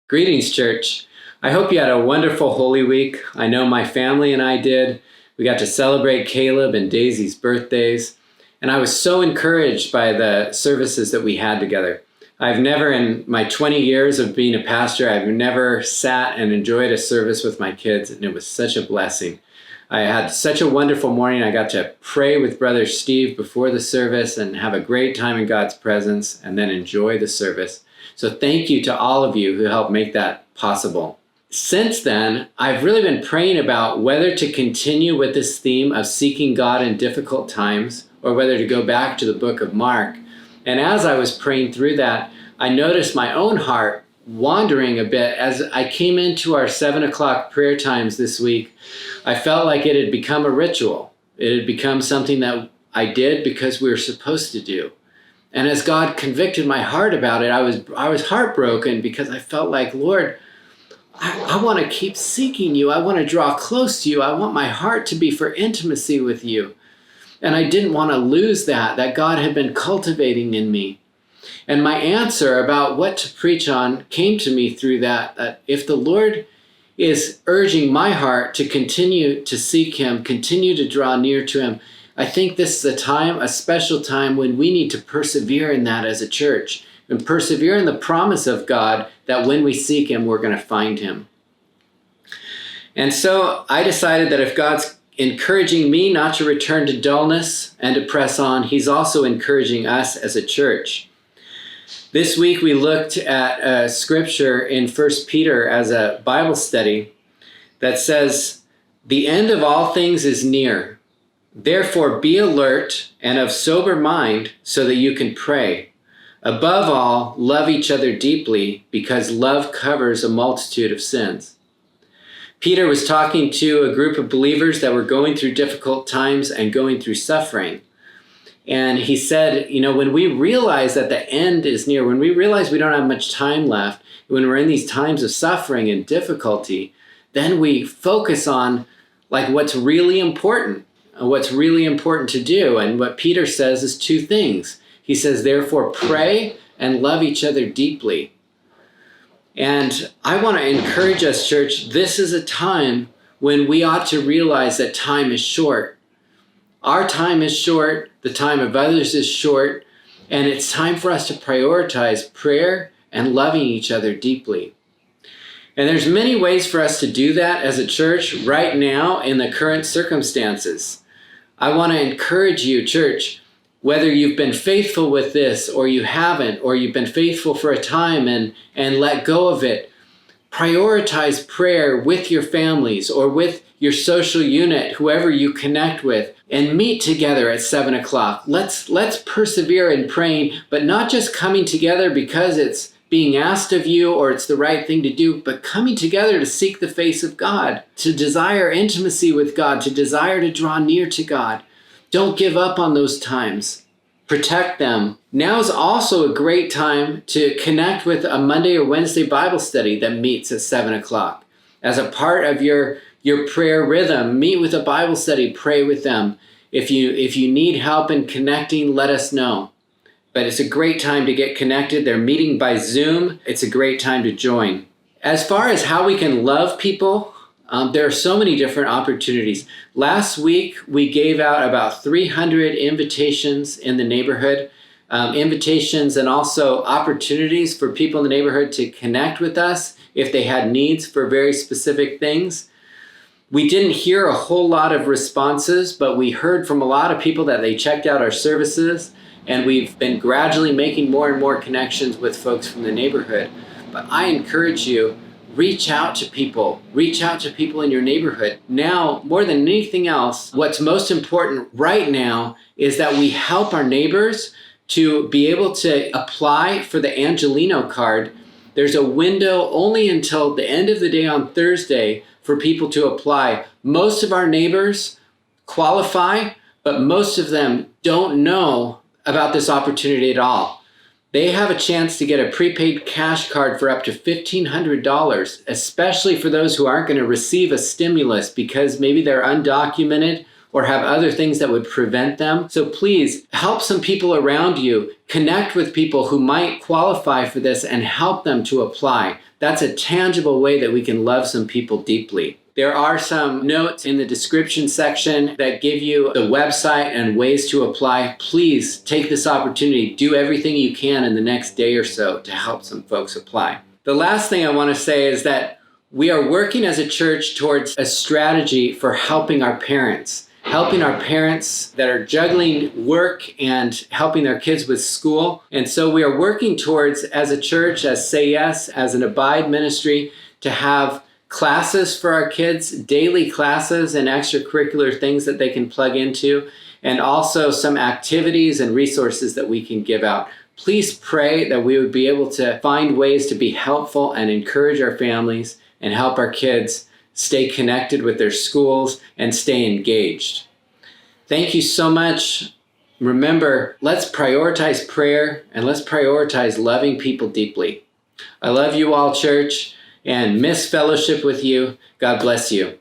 Greetings, church. I hope you had a wonderful Holy Week. I know my family and I did. We got to celebrate Caleb and Daisy's birthdays, and I was so encouraged by the services that we had together. I've never, in my 20 years of being a pastor, I've never sat and enjoyed a service with my kids, and it was such a blessing. I had such a wonderful morning. I got to pray with Brother Steve before the service and have a great time in God's presence and then enjoy the service. So thank you to all of you who helped make that possible. Since then, I've really been praying about whether to continue with this theme of seeking God in difficult times or whether to go back to the book of Mark. And as I was praying through that, I noticed my own heart wandering a bit as I came into our 7 o'clock prayer times this week. I felt like it had become a ritual. It had become something that I did because we were supposed to do. And as God convicted my heart about it, I was heartbroken because I felt like, Lord, I want to keep seeking you. I want to draw close to you. I want my heart to be for intimacy with you. And I didn't want to lose that God had been cultivating in me. And my answer about what to preach on came to me through that if the Lord is urging my heart to continue to seek him, continue to draw near to him, I think this is a special time when we need to persevere in that as a church and persevere in the promise of God that when we seek him, we're going to find him. And so I decided that if God's encouraging me not to return to dullness and to press on, he's also encouraging us as a church. This week we looked at a scripture in 1 Peter as a Bible study that says, "The end of all things is near. Therefore, be alert and of sober mind so that you can pray. Above all, love each other deeply because love covers a multitude of sins." Peter was talking to a group of believers that were going through difficult times and going through suffering. And he said, when we realize that the end is near, when we realize we don't have much time left, when we're in these times of suffering and difficulty, then we focus on what's really important to do. And what Peter says is two things. He says, therefore, pray and love each other deeply. And I want to encourage us, church, this is a time when we ought to realize that time is short. Our time is short, the time of others is short, and it's time for us to prioritize prayer and loving each other deeply. And there's many ways for us to do that as a church right now in the current circumstances. I want to encourage you, church, whether you've been faithful with this or you haven't, or you've been faithful for a time and let go of it, prioritize prayer with your families or with your social unit, whoever you connect with, and meet together at 7 o'clock. Let's persevere in praying, but not just coming together because it's being asked of you or it's the right thing to do, but coming together to seek the face of God, to desire intimacy with God, to desire to draw near to God. Don't give up on those times. Protect them. Now is also a great time to connect with a Monday or Wednesday Bible study that meets at 7 o'clock. As a part of your prayer rhythm, meet with a Bible study, pray with them. If you need help in connecting, let us know. But it's a great time to get connected. They're meeting by Zoom. It's a great time to join. As far as how we can love people, there are so many different opportunities. Last week, we gave out about 300 invitations in the neighborhood, invitations and also opportunities for people in the neighborhood to connect with us if they had needs for very specific things. We didn't hear a whole lot of responses, but we heard from a lot of people that they checked out our services, and we've been gradually making more and more connections with folks from the neighborhood. But I encourage you, reach out to people in your neighborhood. Now, more than anything else, what's most important right now is that we help our neighbors to be able to apply for the Angelino card. There's a window only until the end of the day on Thursday for people to apply. Most of our neighbors qualify, but most of them don't know about this opportunity at all. They have a chance to get a prepaid cash card for up to $1,500, especially for those who aren't going to receive a stimulus because maybe they're undocumented or have other things that would prevent them. So please help some people around you, connect with people who might qualify for this and help them to apply. That's a tangible way that we can love some people deeply. There are some notes in the description section that give you the website and ways to apply. Please take this opportunity. Do everything you can in the next day or so to help some folks apply. The last thing I want to say is that we are working as a church towards a strategy for helping our parents that are juggling work and helping their kids with school. And so we are working towards, as a church, as Say Yes, as an Abide ministry, to have classes for our kids, daily classes and extracurricular things that they can plug into, and also some activities and resources that we can give out. Please pray that we would be able to find ways to be helpful and encourage our families and help our kids stay connected with their schools and stay engaged. Thank you so much. Remember, let's prioritize prayer and let's prioritize loving people deeply. I love you all, church, and miss fellowship with you. God bless you.